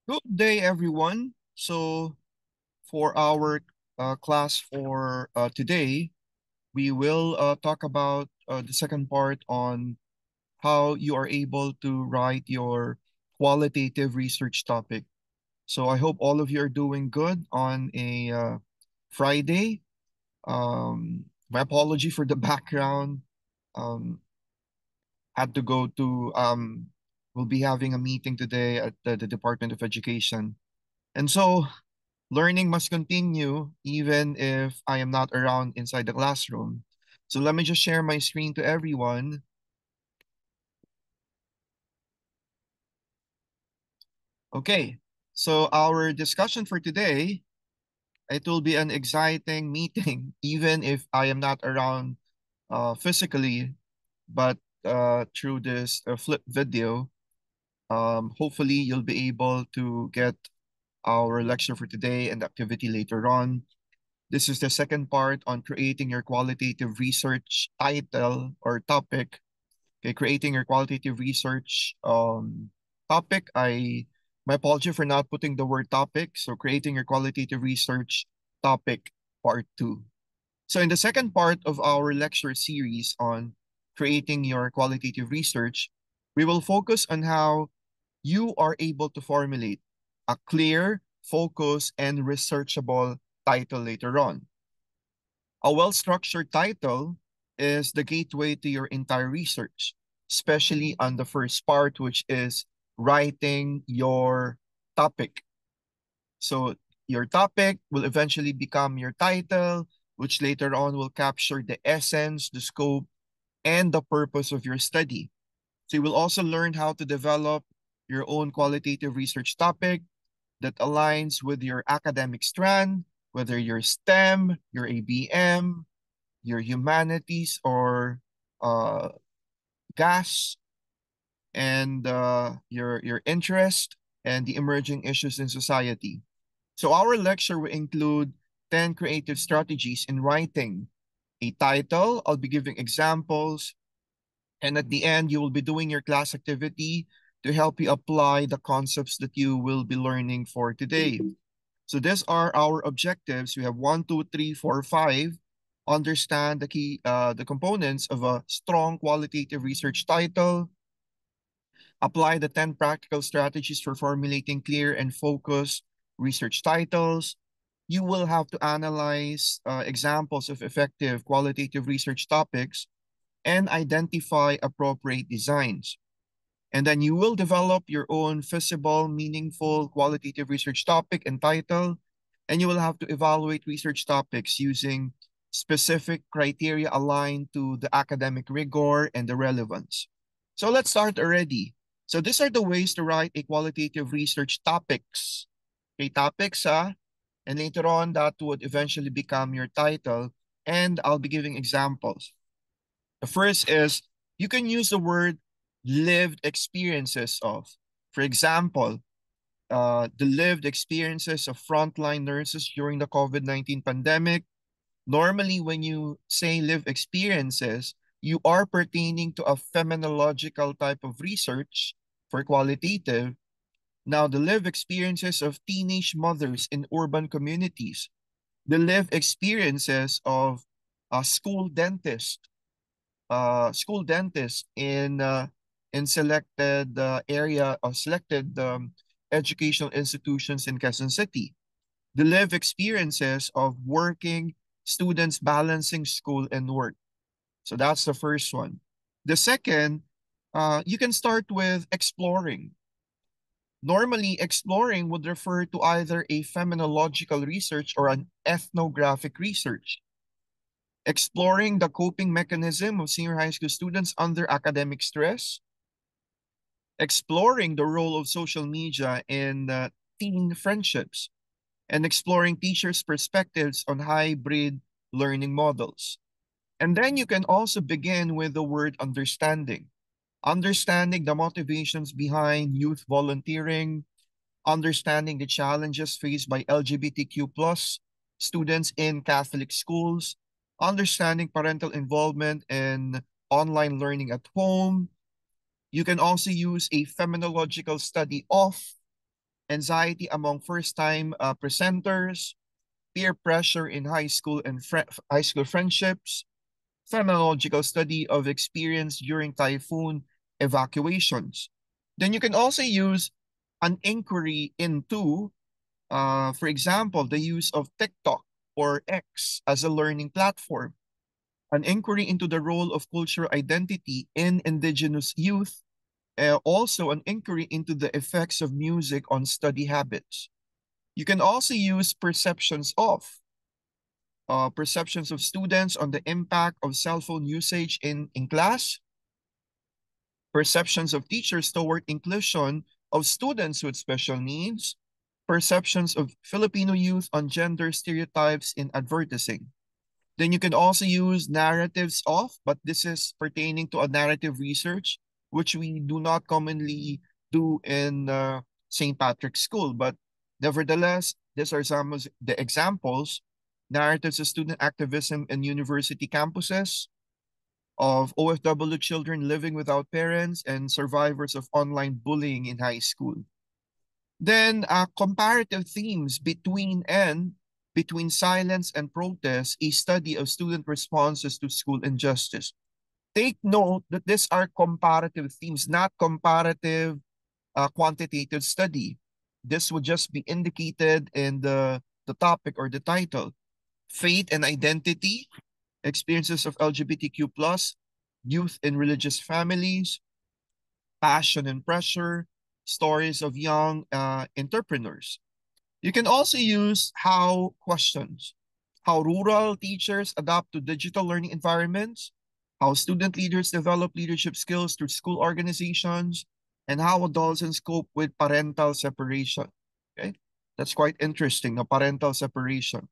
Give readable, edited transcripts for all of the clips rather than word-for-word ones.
Good day, everyone. For our class for today, we will talk about the second part on how you are able to write your qualitative research topic. So, I hope all of you are doing good on a Friday. My apology for the background. Um, had to go to, we'll be having a meeting today at the Department of Education. And so, learning must continue even if I am not around inside the classroom. So let me just share my screen to everyone. Okay, so our discussion for today, it will be an exciting meeting, even if I am not around physically, but through this flip video. Hopefully, you'll be able to get our lecture for today and activity later on. This is the second part on creating your qualitative research title or topic. Okay, creating your qualitative research topic. My apology for not putting the word topic. So creating your qualitative research topic part two. So in the second part of our lecture series on creating your qualitative research, we will focus on how you are able to formulate a clear, focused, and researchable title later on. A well-structured title is the gateway to your entire research, especially on the first part, which is writing your topic. So your topic will eventually become your title, which later on will capture the essence, the scope, and the purpose of your study. So you will also learn how to develop your own qualitative research topic that aligns with your academic strand, whether you're STEM, your ABM, your humanities, or uh, gas, and your interest and the emerging issues in society. So our lecture will include 10 creative strategies in writing a title. I'll be giving examples, and at the end, you will be doing your class activity to help you apply the concepts that you will be learning for today. So these are our objectives. We have one, two, three, four, five. Understand the components of a strong qualitative research title. Apply the 10 practical strategies for formulating clear and focused research titles. You will have to analyze examples of effective qualitative research topics and identify appropriate designs. And then you will develop your own feasible, meaningful, qualitative research topic and title. And you will have to evaluate research topics using specific criteria aligned to the academic rigor and the relevance. So let's start already. So these are the ways to write a qualitative research topics. Okay, topics, and later on that would eventually become your title. And I'll be giving examples. The first is you can use the word lived experiences of. For example, the lived experiences of frontline nurses during the COVID-19 pandemic. Normally, when you say lived experiences, you are pertaining to a phenomenological type of research for qualitative. Now, the lived experiences of teenage mothers in urban communities, the lived experiences of school dentist in selected area or selected educational institutions in Quezon City. The live experiences of working students balancing school and work. So that's the first one. The second, you can start with exploring. Normally, exploring would refer to either a phenomenological research or an ethnographic research. Exploring the coping mechanism of senior high school students under academic stress, exploring the role of social media in teen friendships, and exploring teachers' perspectives on hybrid learning models. And then you can also begin with the word understanding. Understanding the motivations behind youth volunteering, understanding the challenges faced by LGBTQ plus students in Catholic schools, understanding parental involvement in online learning at home. You can also use a phenomenological study of anxiety among first-time presenters, peer pressure in high school and high school friendships, phenomenological study of experience during typhoon evacuations. Then you can also use an inquiry into, for example, the use of TikTok or X as a learning platform, an inquiry into the role of cultural identity in indigenous youth, also an inquiry into the effects of music on study habits. You can also use perceptions of students on the impact of cell phone usage in class, perceptions of teachers toward inclusion of students with special needs, perceptions of Filipino youth on gender stereotypes in advertising. Then you can also use narratives of, but this is pertaining to a narrative research, which we do not commonly do in St. Patrick's School. But nevertheless, these are some of the examples: narratives of student activism in university campuses, of OFW children living without parents, and survivors of online bullying in high school. Then comparative themes between silence and protest, a study of student responses to school injustice. Take note that these are comparative themes, not comparative quantitative study. This would just be indicated in the topic or the title. Faith and identity, experiences of LGBTQ plus, youth in religious families, passion and pressure, stories of young entrepreneurs. You can also use how questions, how rural teachers adapt to digital learning environments, how student leaders develop leadership skills through school organizations, and how adolescents cope with parental separation. Okay, that's quite interesting, the parental separation.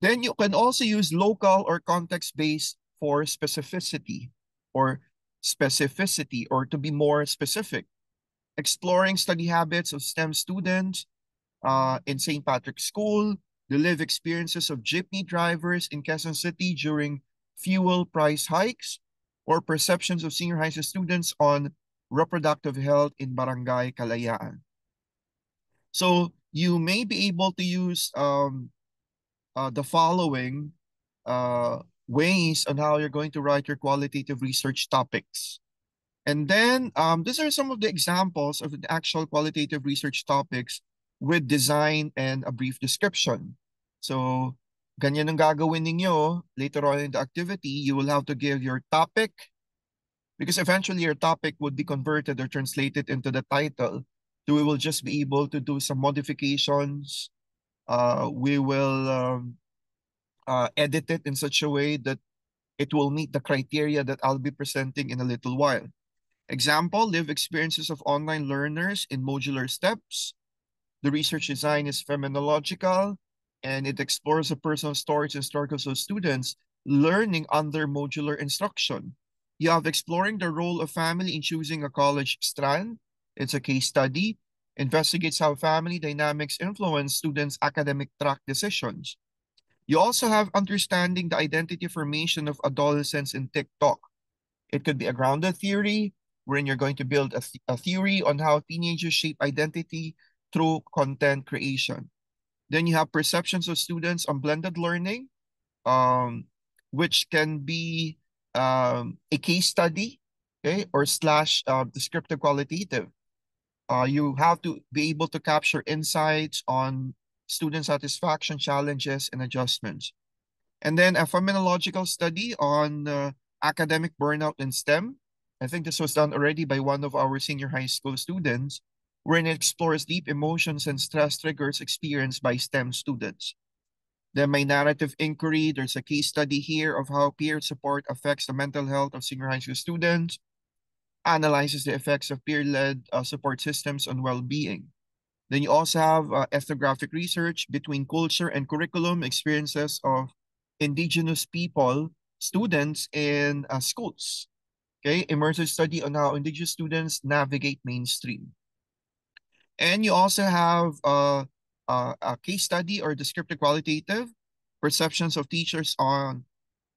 Then you can also use local or context-based for specificity, or to be more specific, exploring study habits of STEM students in St. Patrick's School, the lived experiences of jeepney drivers in Quezon City during fuel price hikes, or perceptions of senior high school students on reproductive health in Barangay Kalayaan. So you may be able to use the following ways on how you're going to write your qualitative research topics. And then these are some of the examples of the actual qualitative research topics with design and a brief description. So ganyan ang gagawin ninyo later on in the activity. You will have to give your topic, because eventually your topic would be converted or translated into the title. So we will just be able to do some modifications. We will edit it in such a way that it will meet the criteria that I'll be presenting in a little while. Example, live experiences of online learners in modular steps. The research design is phenomenological, and it explores the personal stories and struggles of students learning under modular instruction. You have exploring the role of family in choosing a college strand. It's a case study. Investigates how family dynamics influence students' academic track decisions. You also have understanding the identity formation of adolescents in TikTok. It could be a grounded theory, wherein you're going to build a theory on how teenagers shape identity through content creation. Then you have perceptions of students on blended learning, which can be a case study, okay, or slash descriptive qualitative. You have to be able to capture insights on student satisfaction, challenges, and adjustments. And then a phenomenological study on academic burnout in STEM. I think this was done already by one of our senior high school students, wherein it explores deep emotions and stress triggers experienced by STEM students. Then my narrative inquiry, there's a case study here of how peer support affects the mental health of senior high school students, analyzes the effects of peer-led support systems on well-being. Then you also have ethnographic research between culture and curriculum, experiences of indigenous people, students in schools. Okay, immersive study on how indigenous students navigate mainstream. And you also have a case study or descriptive qualitative, perceptions of teachers on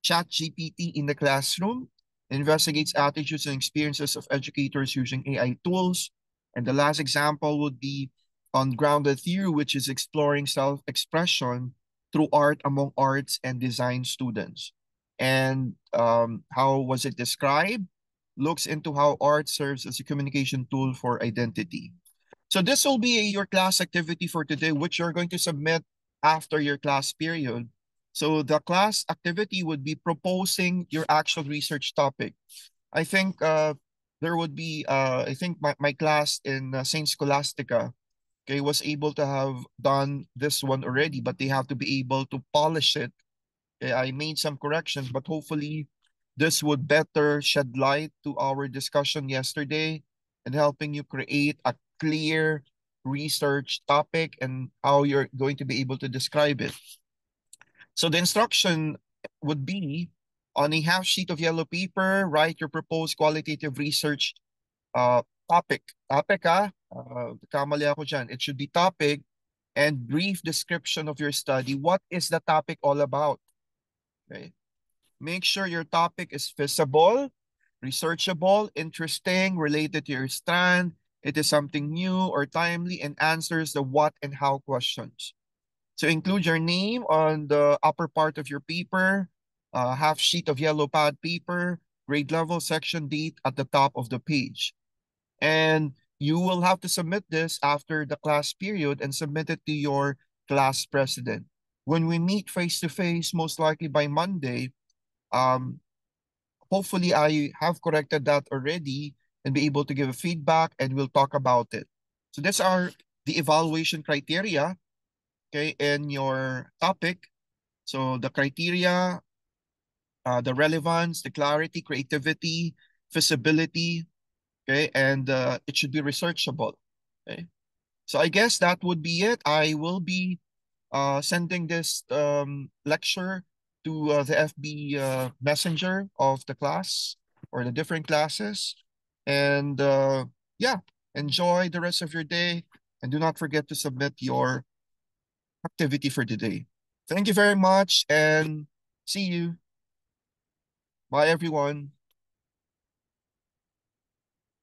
ChatGPT in the classroom, investigates attitudes and experiences of educators using AI tools. And the last example would be on grounded theory, which is exploring self-expression through art among arts and design students. And how was it described? Looks into how art serves as a communication tool for identity. So this will be your class activity for today, which you're going to submit after your class period. So the class activity would be proposing your actual research topic. I think there would be, I think my class in Saint Scholastica, okay, was able to have done this one already, but they have to be able to polish it. Okay, I made some corrections, but hopefully this would better shed light to our discussion yesterday and helping you create a clear research topic and how you're going to be able to describe it. So the instruction would be on a half sheet of yellow paper, write your proposed qualitative research uh, topic. Topic kamali ako dyan. It should be topic and brief description of your study. What is the topic all about? Okay. Make sure your topic is feasible, researchable, interesting, related to your strand. It is something new or timely and answers the what and how questions. So include your name on the upper part of your paper, half sheet of yellow pad paper, grade level, section date at the top of the page. And you will have to submit this after the class period and submit it to your class president. When we meet face-to-face, most likely by Monday, um, hopefully I have corrected that already and be able to give a feedback and we'll talk about it. So that's the evaluation criteria, okay, in your topic. So the criteria, the relevance, the clarity, creativity, feasibility, okay, and it should be researchable, okay. So I guess that would be it. I will be sending this lecture to the FB messenger of the class or the different classes. And yeah, enjoy the rest of your day and do not forget to submit your activity for today. Thank you very much and see you. Bye, everyone.